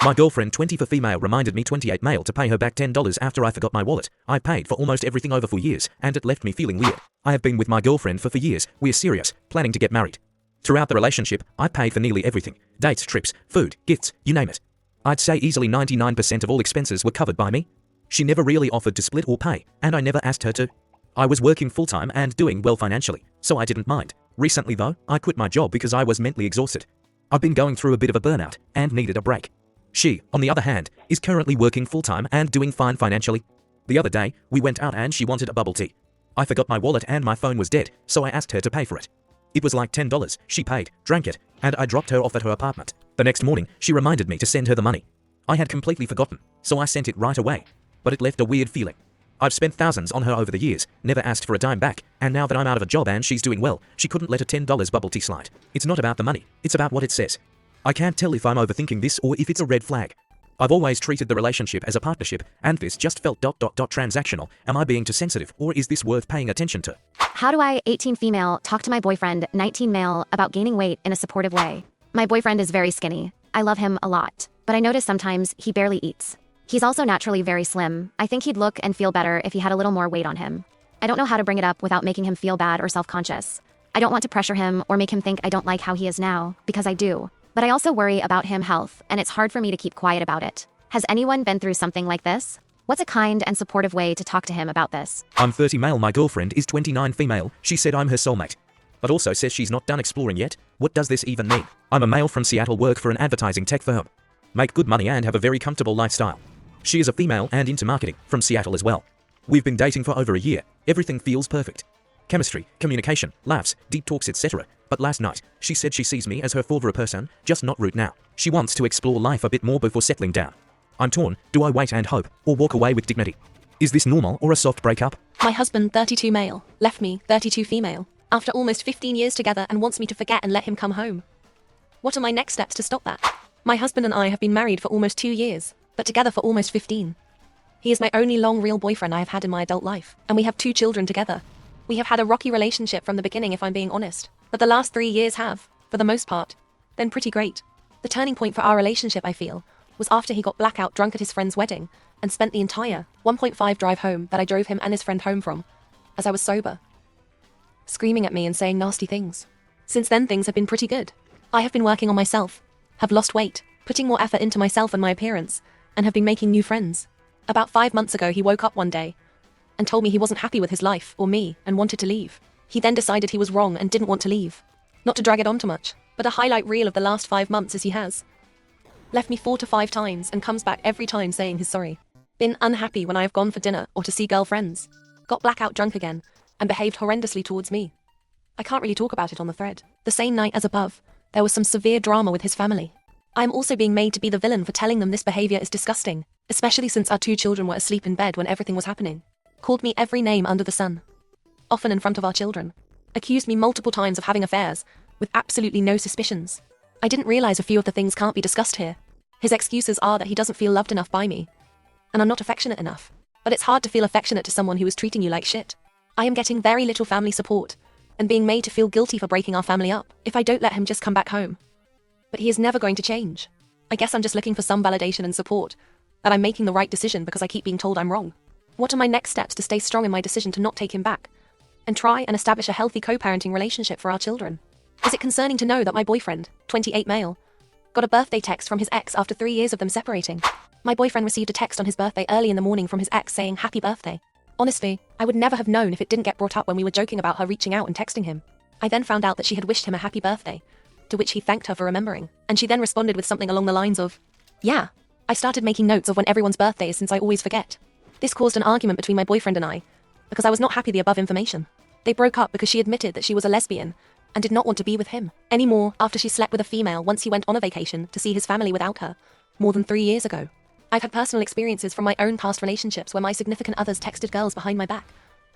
My girlfriend 24 female reminded me 28 male to pay her back $10 after I forgot my wallet. I paid for almost everything over 4 years, and it left me feeling weird. I have been with my girlfriend for 4 years, we're serious, planning to get married. Throughout the relationship, I paid for nearly everything. Dates, trips, food, gifts, you name it. I'd say easily 99% of all expenses were covered by me. She never really offered to split or pay, and I never asked her to. I was working full-time and doing well financially, so I didn't mind. Recently though, I quit my job because I was mentally exhausted. I've been going through a bit of a burnout and needed a break. She, on the other hand, is currently working full-time and doing fine financially. The other day, we went out and she wanted a bubble tea. I forgot my wallet and my phone was dead, so I asked her to pay for it. It was like $10, she paid, drank it, and I dropped her off at her apartment. The next morning, she reminded me to send her the money. I had completely forgotten, so I sent it right away. But it left a weird feeling. I've spent thousands on her over the years, never asked for a dime back, and now that I'm out of a job and she's doing well, she couldn't let a $10 bubble tea slide. It's not about the money, it's about what it says. I can't tell if I'm overthinking this or if it's a red flag. I've always treated the relationship as a partnership, and this just felt ... transactional. Am I being too sensitive, or is this worth paying attention to? How do I, 18 female, talk to my boyfriend, 19 male, about gaining weight in a supportive way? My boyfriend is very skinny. I love him a lot, but I notice sometimes he barely eats. He's also naturally very slim. I think he'd look and feel better if he had a little more weight on him. I don't know how to bring it up without making him feel bad or self-conscious. I don't want to pressure him or make him think I don't like how he is now, because I do. But I also worry about him health, and it's hard for me to keep quiet about it. Has anyone been through something like this? What's a kind and supportive way to talk to him about this? I'm 30 male, my girlfriend is 29 female, she said I'm her soulmate. But also says she's not done exploring yet. What does this even mean? I'm a male from Seattle, work for an advertising tech firm. Make good money and have a very comfortable lifestyle. She is a female and into marketing, from Seattle as well. We've been dating for over a year, everything feels perfect. Chemistry, communication, laughs, deep talks, etc. But last night, she said she sees me as her favorite person, just not right now. She wants to explore life a bit more before settling down. I'm torn, do I wait and hope, or walk away with dignity? Is this normal or a soft breakup? My husband, 32 male, left me, 32 female, after almost 15 years together and wants me to forget and let him come home. What are my next steps to stop that? My husband and I have been married for almost 2 years, but together for almost 15. He is my only long real boyfriend I have had in my adult life, and we have 2 children together. We have had a rocky relationship from the beginning, if I'm being honest, but the last 3 years have, for the most part, been pretty great. The turning point for our relationship, I feel, was after he got blackout drunk at his friend's wedding and spent the entire 1.5 drive home that I drove him and his friend home from, as I was sober, screaming at me and saying nasty things. Since then, things have been pretty good. I have been working on myself, have lost weight, putting more effort into myself and my appearance, and have been making new friends. About 5 months ago, he woke up one day and told me he wasn't happy with his life or me and wanted to leave. He then decided he was wrong and didn't want to leave. Not to drag it on too much, but a highlight reel of the last 5 months is he has left me 4 to 5 times and comes back every time saying he's sorry. Been unhappy when I have gone for dinner or to see girlfriends. Got blackout drunk again and behaved horrendously towards me. I can't really talk about it on the thread. The same night as above, there was some severe drama with his family. I am also being made to be the villain for telling them this behavior is disgusting, especially since our 2 children were asleep in bed when everything was happening. Called me every name under the sun, often in front of our children. Accused me multiple times of having affairs, with absolutely no suspicions. I didn't realize a few of the things can't be discussed here. His excuses are that he doesn't feel loved enough by me, and I'm not affectionate enough. But it's hard to feel affectionate to someone who is treating you like shit. I am getting very little family support, and being made to feel guilty for breaking our family up if I don't let him just come back home. But he is never going to change. I guess I'm just looking for some validation and support, that I'm making the right decision because I keep being told I'm wrong. What are my next steps to stay strong in my decision to not take him back, and try and establish a healthy co-parenting relationship for our children? Is it concerning to know that my boyfriend, 28 male, got a birthday text from his ex after 3 years of them separating? My boyfriend received a text on his birthday early in the morning from his ex saying happy birthday. Honestly, I would never have known if it didn't get brought up when we were joking about her reaching out and texting him. I then found out that she had wished him a happy birthday, to which he thanked her for remembering, and she then responded with something along the lines of, "Yeah, I started making notes of when everyone's birthday is since I always forget." This caused an argument between my boyfriend and I, because I was not happy the above information. They broke up because she admitted that she was a lesbian and did not want to be with him anymore after she slept with a female once he went on a vacation to see his family without her, more than 3 years ago. I've had personal experiences from my own past relationships where my significant others texted girls behind my back.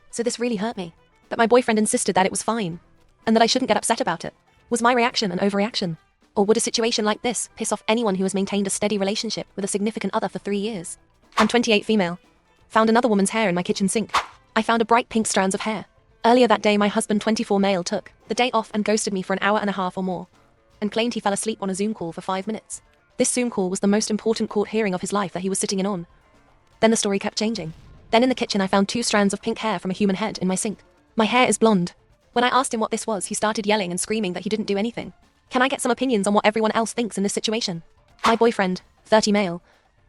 So this really hurt me, that my boyfriend insisted that it was fine, and that I shouldn't get upset about it. Was my reaction an overreaction? Or would a situation like this piss off anyone who has maintained a steady relationship with a significant other for 3 years? I'm 28 female. Found another woman's hair in my kitchen sink. I found a bright pink strands of hair. Earlier that day, my husband, 24 male, took the day off and ghosted me for an hour and a half or more, and claimed he fell asleep on a Zoom call for 5 minutes. This Zoom call was the most important court hearing of his life that he was sitting in on. Then the story kept changing. Then in the kitchen I found 2 strands of pink hair from a human head in my sink. My hair is blonde. When I asked him what this was, he started yelling and screaming that he didn't do anything. Can I get some opinions on what everyone else thinks in this situation? My boyfriend, 30 male,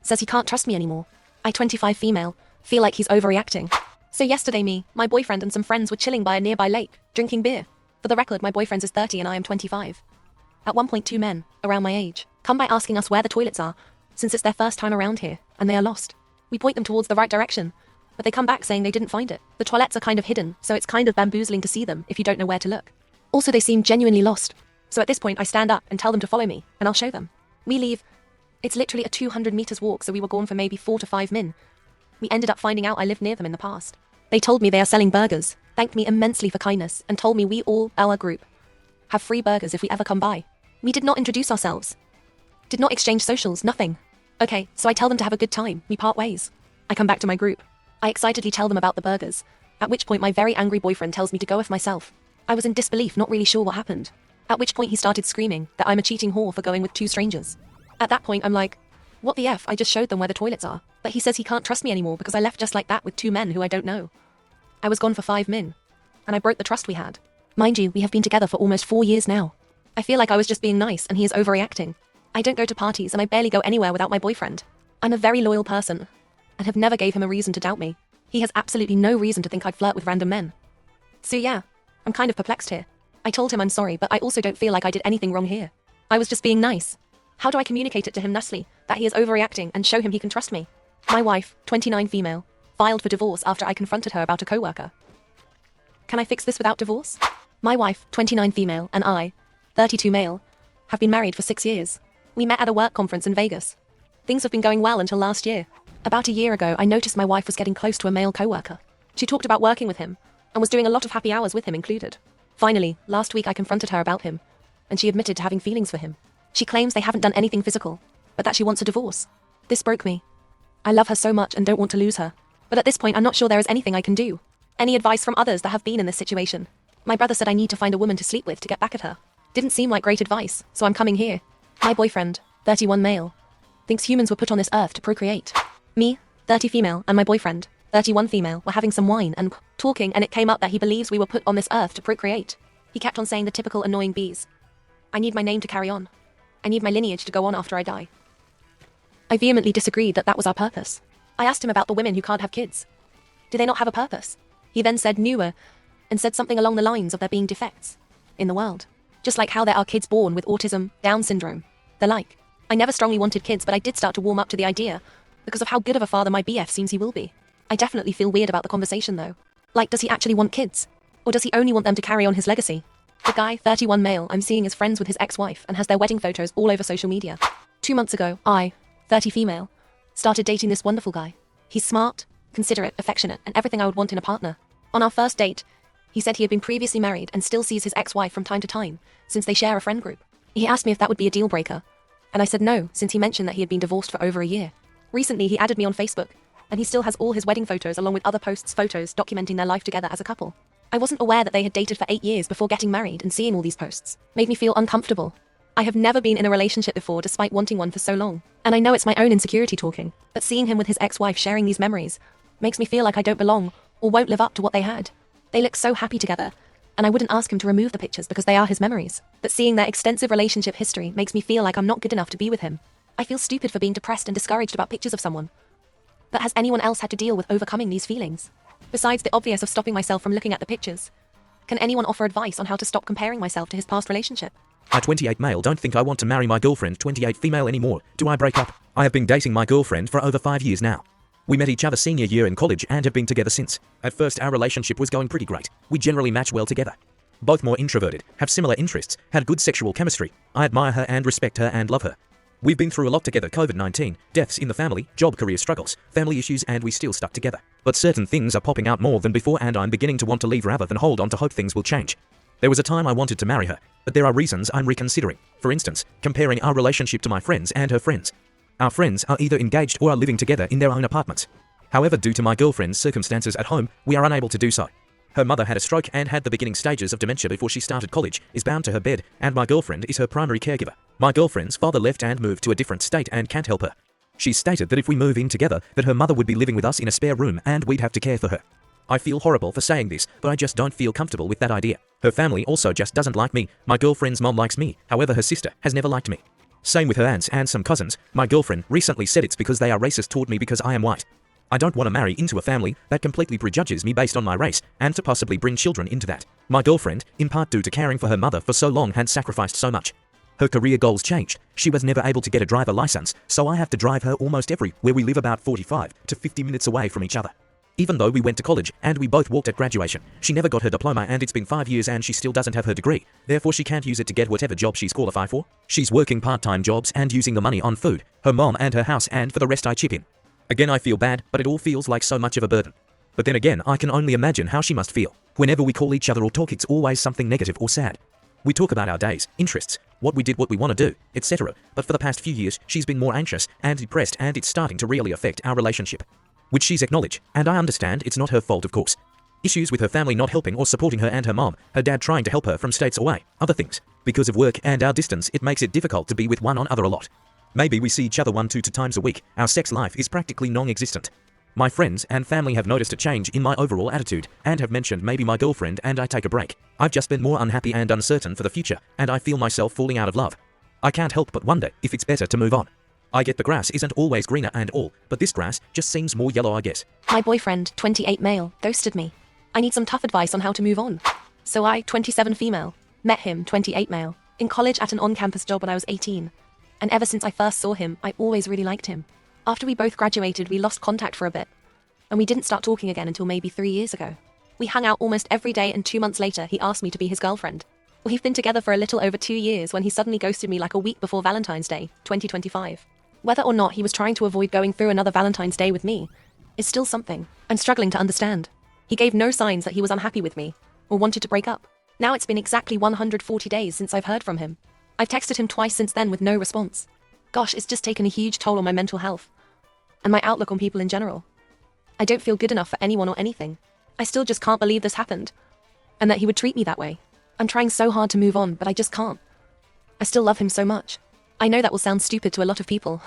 says he can't trust me anymore. I, 25 female, feel like he's overreacting. So yesterday me, my boyfriend and some friends were chilling by a nearby lake, drinking beer. For the record, my boyfriend is 30 and I am 25. At one point 2 men, around my age, come by asking us where the toilets are, since it's their first time around here, and they are lost. We point them towards the right direction, but they come back saying they didn't find it. The toilets are kind of hidden, so it's kind of bamboozling to see them if you don't know where to look. Also, they seem genuinely lost. So at this point I stand up and tell them to follow me, and I'll show them. We leave. It's literally a 200 meters walk, so we were gone for maybe 4 to 5 min. We ended up finding out I lived near them in the past. They told me they are selling burgers, thanked me immensely for kindness, and told me we all, our group, have free burgers if we ever come by. We did not introduce ourselves. Did not exchange socials, nothing. Okay, so I tell them to have a good time. We part ways. I come back to my group. I excitedly tell them about the burgers, at which point my very angry boyfriend tells me to go with myself. I was in disbelief, not really sure what happened. At which point he started screaming that I'm a cheating whore for going with 2 strangers. At that point I'm like, what the F, I just showed them where the toilets are. But he says he can't trust me anymore because I left just like that with 2 men who I don't know. I was gone for 5 min, and I broke the trust we had. Mind you, we have been together for almost 4 years now. I feel like I was just being nice and he is overreacting. I don't go to parties and I barely go anywhere without my boyfriend. I'm a very loyal person, and have never gave him a reason to doubt me. He has absolutely no reason to think I'd flirt with random men. So yeah, I'm kind of perplexed here. I told him I'm sorry, but I also don't feel like I did anything wrong here. I was just being nice. How do I communicate it to him nicely, that he is overreacting, and show him he can trust me? My wife, 29 female, filed for divorce after I confronted her about a coworker. Can I fix this without divorce? My wife, 29 female, and I, 32 male, have been married for 6 years. We met at a work conference in Vegas. Things have been going well until last year. About a year ago, I noticed my wife was getting close to a male coworker. She talked about working with him, and was doing a lot of happy hours with him included. Finally, last week I confronted her about him, and she admitted to having feelings for him. She claims they haven't done anything physical, but that she wants a divorce. This broke me. I love her so much and don't want to lose her. But at this point, I'm not sure there is anything I can do. Any advice from others that have been in this situation? My brother said I need to find a woman to sleep with to get back at her. Didn't seem like great advice, so I'm coming here. My boyfriend, 31 male, thinks humans were put on this earth to procreate. Me, 30 female, and my boyfriend, 31 female, were having some wine and talking, and it came up that he believes we were put on this earth to procreate. He kept on saying the typical annoying B's. I need my name to carry on. I need my lineage to go on after I die. I vehemently disagreed that was our purpose. I asked him about the women who can't have kids. Do they not have a purpose? He then said newer, and said something along the lines of there being defects in the world. Just like how there are kids born with autism, Down syndrome, the like. I never strongly wanted kids, but I did start to warm up to the idea because of how good of a father my BF seems he will be. I definitely feel weird about the conversation though. Like, does he actually want kids? Or does he only want them to carry on his legacy? The guy, 31 male, I'm seeing is friends with his ex-wife and has their wedding photos all over social media. 2 months ago, I, 30 female, started dating this wonderful guy. He's smart, considerate, affectionate, and everything I would want in a partner. On our first date, he said he had been previously married and still sees his ex-wife from time to time, since they share a friend group. He asked me if that would be a deal breaker, and I said no, since he mentioned that he had been divorced for over a year. Recently, he added me on Facebook, and he still has all his wedding photos along with other photos documenting their life together as a couple. I wasn't aware that they had dated for 8 years before getting married, and seeing all these posts made me feel uncomfortable. I have never been in a relationship before despite wanting one for so long, and I know it's my own insecurity talking, but seeing him with his ex-wife sharing these memories makes me feel like I don't belong or won't live up to what they had. They look so happy together, and I wouldn't ask him to remove the pictures because they are his memories, but seeing their extensive relationship history makes me feel like I'm not good enough to be with him. I feel stupid for being depressed and discouraged about pictures of someone. But has anyone else had to deal with overcoming these feelings? Besides the obvious of stopping myself from looking at the pictures, can anyone offer advice on how to stop comparing myself to his past relationship? I, 28 male, don't think I want to marry my girlfriend, 28 female anymore. Do I break up? I have been dating my girlfriend for over 5 years now. We met each other senior year in college and have been together since. At first, our relationship was going pretty great. We generally match well together. Both more introverted, have similar interests, had good sexual chemistry. I admire her and respect her and love her. We've been through a lot together: COVID-19, deaths in the family, job career struggles, family issues, and we still stuck together. But certain things are popping out more than before, and I'm beginning to want to leave rather than hold on to hope things will change. There was a time I wanted to marry her, but there are reasons I'm reconsidering. For instance, comparing our relationship to my friends and her friends. Our friends are either engaged or are living together in their own apartments. However, due to my girlfriend's circumstances at home, we are unable to do so. Her mother had a stroke and had the beginning stages of dementia before she started college, is bound to her bed, and my girlfriend is her primary caregiver. My girlfriend's father left and moved to a different state and can't help her. She stated that if we move in together, that her mother would be living with us in a spare room and we'd have to care for her. I feel horrible for saying this, but I just don't feel comfortable with that idea. Her family also just doesn't like me. My girlfriend's mom likes me, however her sister has never liked me. Same with her aunts and some cousins. My girlfriend recently said it's because they are racist toward me because I am white. I don't want to marry into a family that completely prejudges me based on my race, and to possibly bring children into that. My girlfriend, in part due to caring for her mother for so long, had sacrificed so much. Her career goals changed. She was never able to get a driver license, so I have to drive her almost everywhere. We live about 45 to 50 minutes away from each other. Even though we went to college and we both walked at graduation, she never got her diploma and it's been 5 years and she still doesn't have her degree. Therefore she can't use it to get whatever job she's qualified for. She's working part-time jobs and using the money on food, her mom and her house, and for the rest I chip in. Again, I feel bad, but it all feels like so much of a burden. But then again, I can only imagine how she must feel. Whenever we call each other or talk, it's always something negative or sad. We talk about our days, interests, what we did, what we want to do, etc. But for the past few years, she's been more anxious and depressed, and it's starting to really affect our relationship. Which she's acknowledged, and I understand it's not her fault, of course. Issues with her family not helping or supporting her, and her mom, her dad trying to help her from states away, other things. Because of work and our distance, it makes it difficult to be with one another a lot. Maybe we see each other 1 to 2 times a week. Our sex life is practically non-existent. My friends and family have noticed a change in my overall attitude, and have mentioned maybe my girlfriend and I take a break. I've just been more unhappy and uncertain for the future, and I feel myself falling out of love. I can't help but wonder if it's better to move on. I get the grass isn't always greener and all, but this grass just seems more yellow, I guess. My boyfriend, 28 male, ghosted me. I need some tough advice on how to move on. So I, 27 female, met him, 28 male, in college at an on-campus job when I was 18. And ever since I first saw him, I always really liked him. After we both graduated, we lost contact for a bit. And we didn't start talking again until maybe 3 years ago. We hung out almost every day, and 2 months later, he asked me to be his girlfriend. We've been together for a little over 2 years when he suddenly ghosted me like a week before Valentine's Day, 2025. Whether or not he was trying to avoid going through another Valentine's Day with me is still something I'm struggling to understand. He gave no signs that he was unhappy with me or wanted to break up. Now it's been exactly 140 days since I've heard from him. I've texted him twice since then with no response. Gosh, it's just taken a huge toll on my mental health and my outlook on people in general. I don't feel good enough for anyone or anything. I still just can't believe this happened and that he would treat me that way. I'm trying so hard to move on, but I just can't. I still love him so much. I know that will sound stupid to a lot of people,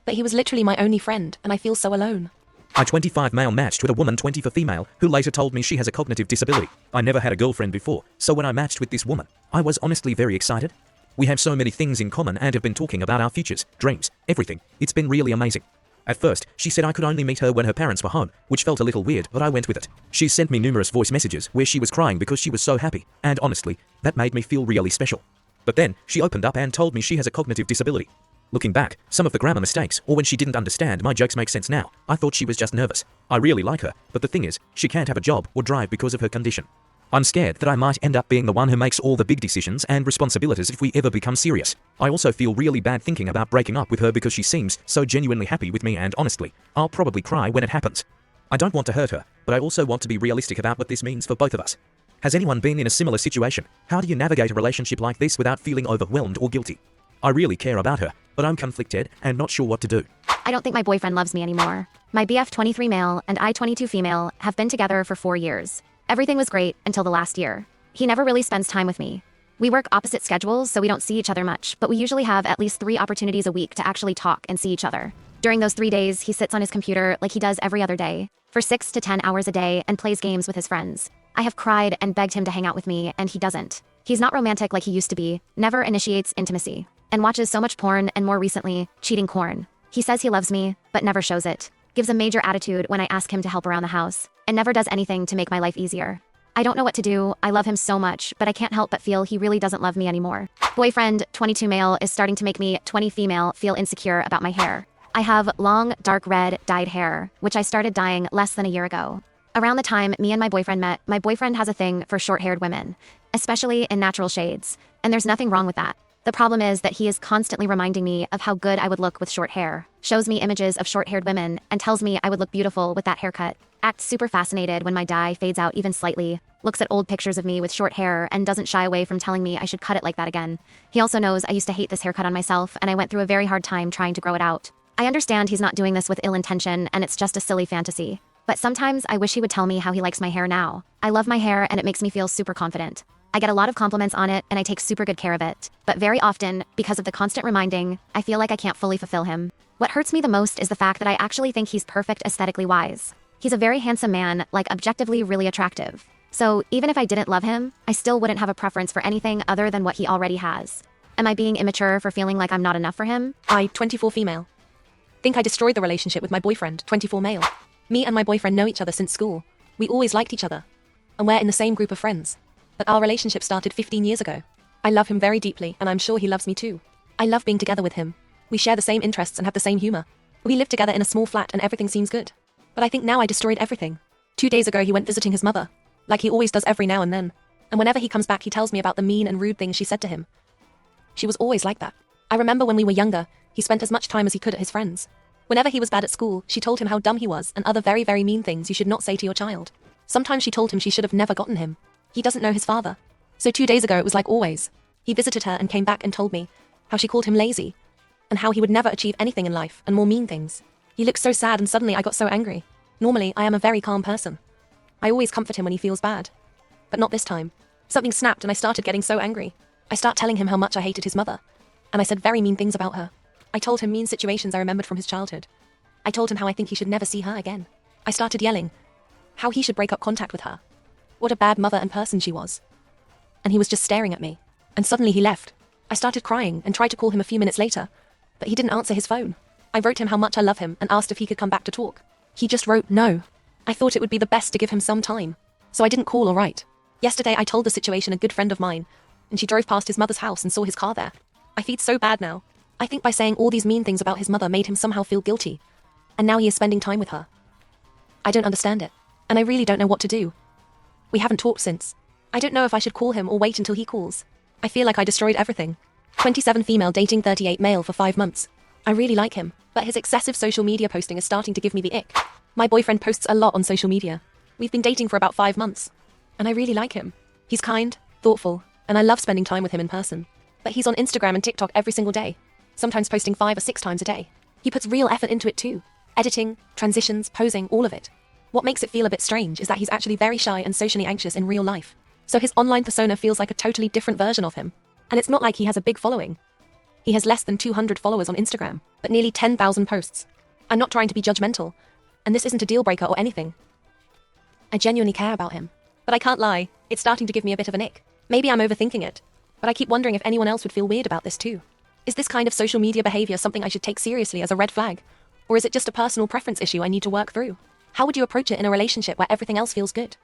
but he was literally my only friend, and I feel so alone. I 25 male matched with a woman 24 female, who later told me she has a cognitive disability. I never had a girlfriend before, so when I matched with this woman, I was honestly very excited. We have so many things in common and have been talking about our futures, dreams, everything. It's been really amazing. At first, she said I could only meet her when her parents were home, which felt a little weird, but I went with it. She sent me numerous voice messages where she was crying because she was so happy, and honestly, that made me feel really special. But then, she opened up and told me she has a cognitive disability. Looking back, some of the grammar mistakes, or when she didn't understand my jokes, make sense now. I thought she was just nervous. I really like her, but the thing is, she can't have a job or drive because of her condition. I'm scared that I might end up being the one who makes all the big decisions and responsibilities if we ever become serious. I also feel really bad thinking about breaking up with her because she seems so genuinely happy with me, and honestly, I'll probably cry when it happens. I don't want to hurt her, but I also want to be realistic about what this means for both of us. Has anyone been in a similar situation? How do you navigate a relationship like this without feeling overwhelmed or guilty? I really care about her, but I'm conflicted and not sure what to do. I don't think my boyfriend loves me anymore. My BF 23 male and I 22 female have been together for 4 years. Everything was great until the last year. He never really spends time with me. We work opposite schedules, so we don't see each other much, but we usually have at least 3 opportunities a week to actually talk and see each other. During those 3 days, he sits on his computer like he does every other day, for 6 to 10 hours a day, and plays games with his friends. I have cried and begged him to hang out with me, and he doesn't. He's not romantic like he used to be, never initiates intimacy, and watches so much porn, and more recently, cheating porn. He says he loves me, but never shows it. Gives a major attitude when I ask him to help around the house, and never does anything to make my life easier. I don't know what to do. I love him so much, but I can't help but feel he really doesn't love me anymore. Boyfriend, 22 male, is starting to make me, 20 female, feel insecure about my hair. I have long, dark red, dyed hair, which I started dyeing less than a year ago. Around the time me and my boyfriend met, my boyfriend has a thing for short-haired women, especially in natural shades, and there's nothing wrong with that. The problem is that he is constantly reminding me of how good I would look with short hair, shows me images of short-haired women, and tells me I would look beautiful with that haircut. Acts super fascinated when my dye fades out even slightly, looks at old pictures of me with short hair, and doesn't shy away from telling me I should cut it like that again. He also knows I used to hate this haircut on myself, and I went through a very hard time trying to grow it out. I understand he's not doing this with ill intention, and it's just a silly fantasy. But sometimes I wish he would tell me how he likes my hair now. I love my hair and it makes me feel super confident. I get a lot of compliments on it and I take super good care of it. But very often, because of the constant reminding, I feel like I can't fully fulfill him. What hurts me the most is the fact that I actually think he's perfect aesthetically wise. He's a very handsome man, like objectively really attractive. So even if I didn't love him, I still wouldn't have a preference for anything other than what he already has. Am I being immature for feeling like I'm not enough for him? I, 24 female. Think I destroyed the relationship with my boyfriend, 24 male. Me and my boyfriend know each other since school. We always liked each other. And we're in the same group of friends. But our relationship started 15 years ago. I love him very deeply and I'm sure he loves me too. I love being together with him. We share the same interests and have the same humor. We live together in a small flat and everything seems good. But I think now I destroyed everything. 2 days ago he went visiting his mother. Like he always does every now and then. And whenever he comes back he tells me about the mean and rude things she said to him. She was always like that. I remember when we were younger, he spent as much time as he could at his friends. Whenever he was bad at school, she told him how dumb he was and other very, very mean things you should not say to your child. Sometimes she told him she should have never gotten him. He doesn't know his father. So 2 days ago it was like always. He visited her and came back and told me how she called him lazy and how he would never achieve anything in life and more mean things. He looked so sad and suddenly I got so angry. Normally, I am a very calm person. I always comfort him when he feels bad. But not this time. Something snapped and I started getting so angry. I start telling him how much I hated his mother. And I said very mean things about her. I told him mean situations I remembered from his childhood. I told him how I think he should never see her again. I started yelling how he should break up contact with her. What a bad mother and person she was. And he was just staring at me. And suddenly he left. I started crying and tried to call him a few minutes later. But he didn't answer his phone. I wrote him how much I love him and asked if he could come back to talk. He just wrote no. I thought it would be the best to give him some time. So I didn't call or write. Yesterday I told the situation a good friend of mine. And she drove past his mother's house and saw his car there. I feel so bad now. I think by saying all these mean things about his mother made him somehow feel guilty. And now he is spending time with her. I don't understand it. And I really don't know what to do. We haven't talked since. I don't know if I should call him or wait until he calls. I feel like I destroyed everything. 27 female dating 38 male for 5 months. I really like him, but his excessive social media posting is starting to give me the ick. My boyfriend posts a lot on social media. We've been dating for about 5 months. And I really like him. He's kind, thoughtful, and I love spending time with him in person. But he's on Instagram and TikTok every single day. Sometimes posting 5 or 6 times a day. He puts real effort into it too. Editing, transitions, posing, all of it. What makes it feel a bit strange is that he's actually very shy and socially anxious in real life. So his online persona feels like a totally different version of him. And it's not like he has a big following. He has less than 200 followers on Instagram, but nearly 10,000 posts. I'm not trying to be judgmental, and this isn't a deal breaker or anything. I genuinely care about him. But I can't lie, it's starting to give me a bit of an ick. Maybe I'm overthinking it, but I keep wondering if anyone else would feel weird about this too. Is this kind of social media behavior something I should take seriously as a red flag? Or is it just a personal preference issue I need to work through? How would you approach it in a relationship where everything else feels good?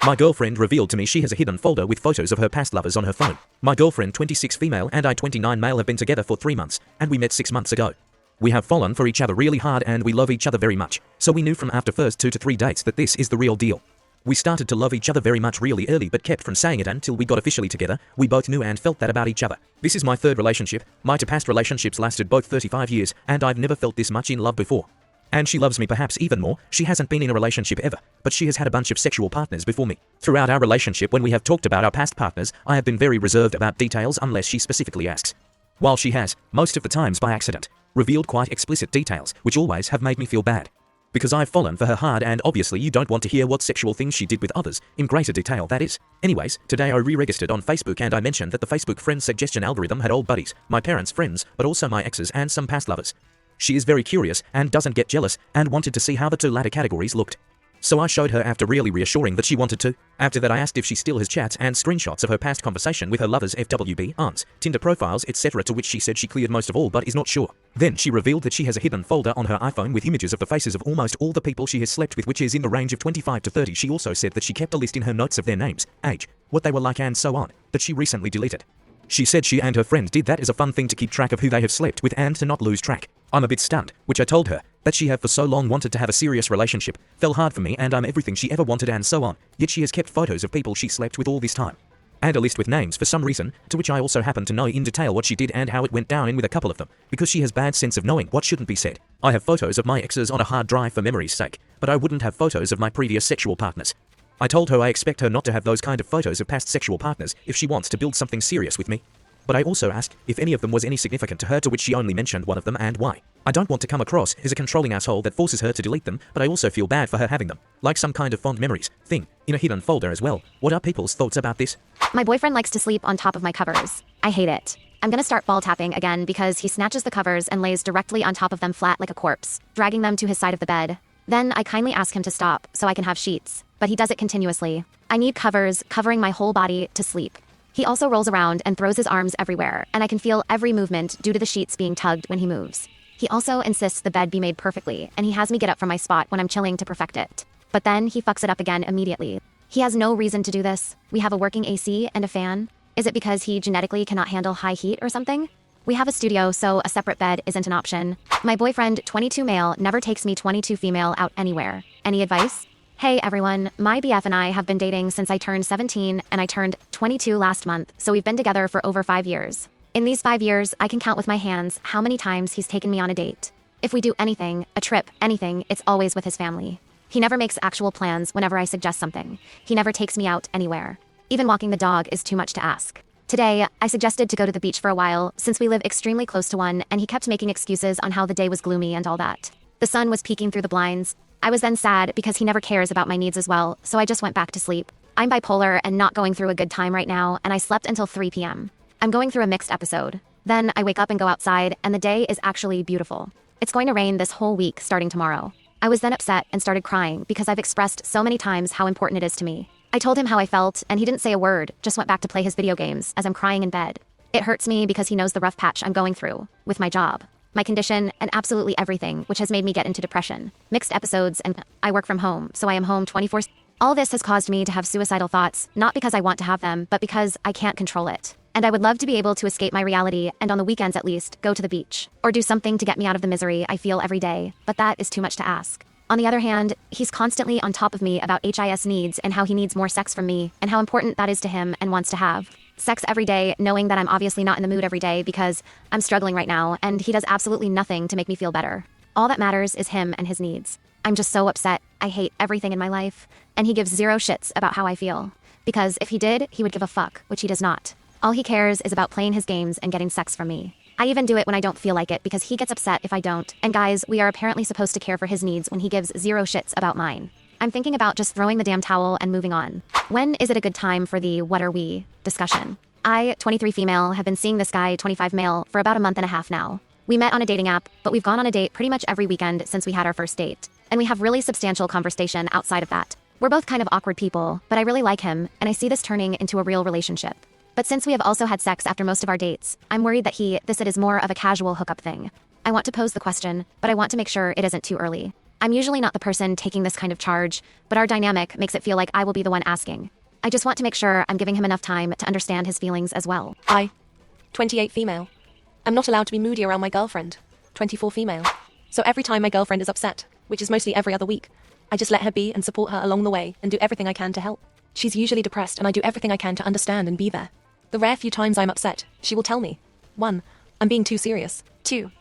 My girlfriend revealed to me she has a hidden folder with photos of her past lovers on her phone. My girlfriend, 26 female, and I, 29 male, have been together for 3 months, and we met 6 months ago. We have fallen for each other really hard and we love each other very much, so we knew from after first 2 to 3 dates that this is the real deal. We started to love each other very much really early but kept from saying it until we got officially together. We both knew and felt that about each other. This is my 3rd relationship. My 2 past relationships lasted both 35 years, and I've never felt this much in love before. And she loves me perhaps even more. She hasn't been in a relationship ever, but she has had a bunch of sexual partners before me. Throughout our relationship, when we have talked about our past partners, I have been very reserved about details unless she specifically asks. While she has, most of the times by accident, revealed quite explicit details, which always have made me feel bad. Because I've fallen for her hard, and obviously you don't want to hear what sexual things she did with others, in greater detail that is. Anyways, today I re-registered on Facebook and I mentioned that the Facebook friends suggestion algorithm had old buddies, my parents' friends, but also my exes and some past lovers. She is very curious and doesn't get jealous and wanted to see how the 2 latter categories looked. So I showed her after really reassuring that she wanted to. After that I asked if she still has chats and screenshots of her past conversation with her lovers, FWB, aunts, Tinder profiles, etc., to which she said she cleared most of all but is not sure. Then she revealed that she has a hidden folder on her iPhone with images of the faces of almost all the people she has slept with, which is in the range of 25 to 30. She also said that she kept a list in her notes of their names, age, what they were like and so on, that she recently deleted. She said she and her friend did that as a fun thing to keep track of who they have slept with and to not lose track. I'm a bit stunned, which I told her, that she have for so long wanted to have a serious relationship, fell hard for me and I'm everything she ever wanted and so on, yet she has kept photos of people she slept with all this time. And a list with names for some reason, to which I also happen to know in detail what she did and how it went down in with a couple of them, because she has bad sense of knowing what shouldn't be said. I have photos of my exes on a hard drive for memory's sake, but I wouldn't have photos of my previous sexual partners. I told her I expect her not to have those kind of photos of past sexual partners if she wants to build something serious with me. but I also ask if any of them was any significant to her, to which she only mentioned one of them and why. I don't want to come across as a controlling asshole that forces her to delete them, but I also feel bad for her having them, like some kind of fond memories thing, in a hidden folder as well. What are people's thoughts about this? My boyfriend likes to sleep on top of my covers. I hate it. I'm gonna start ball tapping again because he snatches the covers and lays directly on top of them flat like a corpse, dragging them to his side of the bed. Then I kindly ask him to stop so I can have sheets, but he does it continuously. I need covers covering my whole body to sleep. He also rolls around and throws his arms everywhere, and I can feel every movement due to the sheets being tugged when he moves. He also insists the bed be made perfectly, and he has me get up from my spot when I'm chilling to perfect it. But then he fucks it up again immediately. He has no reason to do this. We have a working AC and a fan. Is it because he genetically cannot handle high heat or something? We have a studio, so a separate bed isn't an option. My boyfriend, 22 male, never takes me 22 female out anywhere. Any advice? Hey everyone, my BF and I have been dating since I turned 17 and I turned 22 last month, so we've been together for over 5 years. In these 5 years, I can count with my hands how many times he's taken me on a date. If we do anything, a trip, anything, it's always with his family. He never makes actual plans whenever I suggest something. He never takes me out anywhere. Even walking the dog is too much to ask. Today, I suggested to go to the beach for a while, since we live extremely close to one, and he kept making excuses on how the day was gloomy and all that. The sun was peeking through the blinds. I was then sad because he never cares about my needs as well, so I just went back to sleep. I'm bipolar and not going through a good time right now, and I slept until 3 p.m. I'm going through a mixed episode. Then I wake up and go outside, and the day is actually beautiful. It's going to rain this whole week starting tomorrow. I was then upset and started crying because I've expressed so many times how important it is to me. I told him how I felt, and he didn't say a word, just went back to play his video games as I'm crying in bed. It hurts me because he knows the rough patch I'm going through, with my job, my condition, and absolutely everything, which has made me get into depression, mixed episodes, and I work from home, so I am home 24/7. All this has caused me to have suicidal thoughts, not because I want to have them, but because I can't control it. And I would love to be able to escape my reality and on the weekends at least, go to the beach, or do something to get me out of the misery I feel every day, but that is too much to ask. On the other hand, he's constantly on top of me about his needs and how he needs more sex from me and how important that is to him and wants to have sex every day, knowing that I'm obviously not in the mood every day because I'm struggling right now, and he does absolutely nothing to make me feel better. All that matters is him and his needs. I'm just so upset. I hate everything in my life, and he gives zero shits about how I feel. Because if he did, he would give a fuck, which he does not. All he cares is about playing his games and getting sex from me. I even do it when I don't feel like it because he gets upset if I don't. And guys, we are apparently supposed to care for his needs when he gives zero shits about mine. I'm thinking about just throwing the damn towel and moving on. When is it a good time for the what are we discussion? I, 23 female, have been seeing this guy, 25 male, for about a month and a half now. We met on a dating app, but we've gone on a date pretty much every weekend since we had our first date. And we have really substantial conversation outside of that. We're both kind of awkward people, but I really like him, and I see this turning into a real relationship. But since we have also had sex after most of our dates, I'm worried that it is more of a casual hookup thing. I want to pose the question, but I want to make sure it isn't too early. I'm usually not the person taking this kind of charge, but our dynamic makes it feel like I will be the one asking. I just want to make sure I'm giving him enough time to understand his feelings as well. I, 28 female. I'm not allowed to be moody around my girlfriend, 24 female. So every time my girlfriend is upset, which is mostly every other week, I just let her be and support her along the way and do everything I can to help. She's usually depressed and I do everything I can to understand and be there. The rare few times I'm upset, she will tell me. 1. I'm being too serious. 2.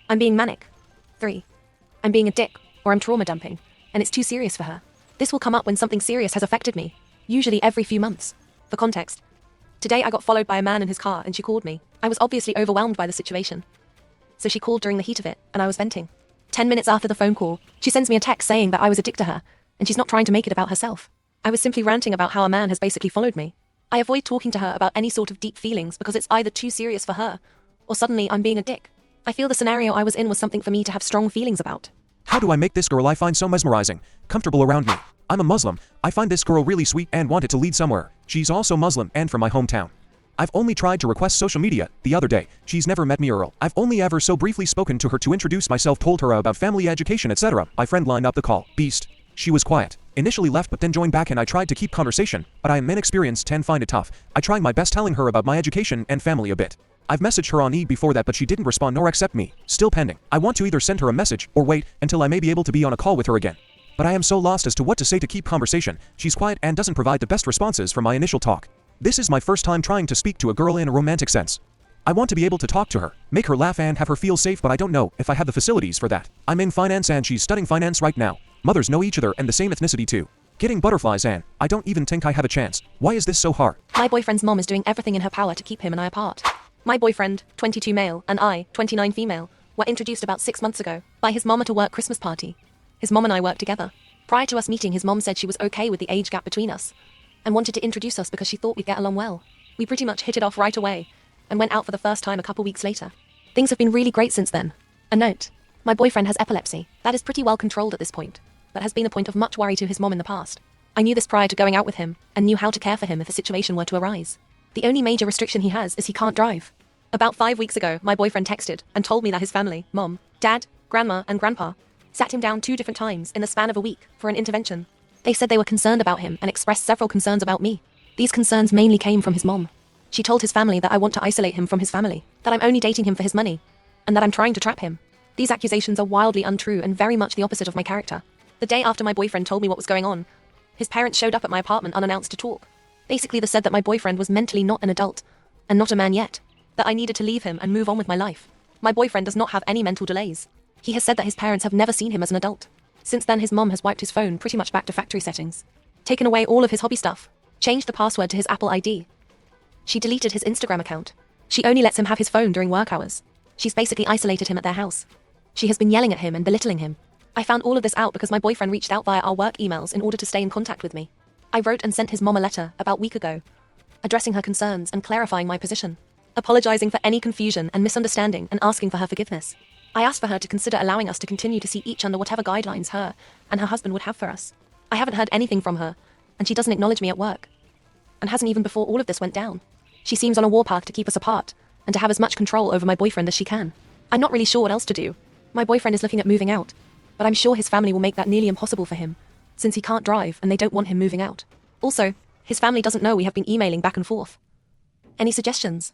I'm being manic. 3. I'm being a dick, or I'm trauma dumping, and it's too serious for her. This will come up when something serious has affected me, usually every few months. For context, today I got followed by a man in his car and she called me. I was obviously overwhelmed by the situation. So she called during the heat of it, and I was venting. 10 minutes after the phone call, she sends me a text saying that I was a dick to her, and she's not trying to make it about herself. I was simply ranting about how a man has basically followed me. I avoid talking to her about any sort of deep feelings because it's either too serious for her, or suddenly I'm being a dick. I feel the scenario I was in was something for me to have strong feelings about. How do I make this girl I find so mesmerizing, comfortable around me? I'm a Muslim. I find this girl really sweet and want it to lead somewhere. She's also Muslim and from my hometown. I've only tried to request social media the other day. She's never met me Earl. I've only ever so briefly spoken to her to introduce myself, told her about family, education, etc. My friend lined up the call. Beast. She was quiet. Initially left but then joined back and I tried to keep conversation, but I am inexperienced and find it tough. I tried my best telling her about my education and family a bit. I've messaged her on E before that but she didn't respond nor accept me. Still pending. I want to either send her a message or wait until I may be able to be on a call with her again. But I am so lost as to what to say to keep conversation. She's quiet and doesn't provide the best responses from my initial talk. This is my first time trying to speak to a girl in a romantic sense. I want to be able to talk to her, make her laugh and have her feel safe, but I don't know if I have the facilities for that. I'm in finance and she's studying finance right now. Mothers know each other and the same ethnicity too. Getting butterflies and I don't even think I have a chance. Why is this so hard? My boyfriend's mom is doing everything in her power to keep him and I apart. My boyfriend, 22 male, and I, 29 female, were introduced about 6 months ago by his mom at a work Christmas party. His mom and I worked together. Prior to us meeting, his mom said she was okay with the age gap between us and wanted to introduce us because she thought we'd get along well. We pretty much hit it off right away and went out for the first time a couple weeks later. Things have been really great since then. A note: my boyfriend has epilepsy that is pretty well controlled at this point, but has been a point of much worry to his mom in the past. I knew this prior to going out with him and knew how to care for him if a situation were to arise. The only major restriction he has is he can't drive. About 5 weeks ago, my boyfriend texted and told me that his family, mom, dad, grandma, and grandpa, sat him down 2 different times in the span of a week for an intervention. They said they were concerned about him and expressed several concerns about me. These concerns mainly came from his mom. She told his family that I want to isolate him from his family, that I'm only dating him for his money, and that I'm trying to trap him. These accusations are wildly untrue and very much the opposite of my character. The day after my boyfriend told me what was going on, his parents showed up at my apartment unannounced to talk. Basically, they said that my boyfriend was mentally not an adult, and not a man yet, that I needed to leave him and move on with my life. My boyfriend does not have any mental delays. He has said that his parents have never seen him as an adult. Since then, his mom has wiped his phone pretty much back to factory settings, taken away all of his hobby stuff, changed the password to his Apple ID. She deleted his Instagram account. She only lets him have his phone during work hours. She's basically isolated him at their house. She has been yelling at him and belittling him. I found all of this out because my boyfriend reached out via our work emails in order to stay in contact with me. I wrote and sent his mom a letter about a week ago, addressing her concerns and clarifying my position, apologizing for any confusion and misunderstanding and asking for her forgiveness. I asked for her to consider allowing us to continue to see each under whatever guidelines her and her husband would have for us. I haven't heard anything from her, and she doesn't acknowledge me at work, and hasn't even before all of this went down. She seems on a warpath to keep us apart and to have as much control over my boyfriend as she can. I'm not really sure what else to do. My boyfriend is looking at moving out, but I'm sure his family will make that nearly impossible for him, since he can't drive and they don't want him moving out. Also, his family doesn't know we have been emailing back and forth. Any suggestions?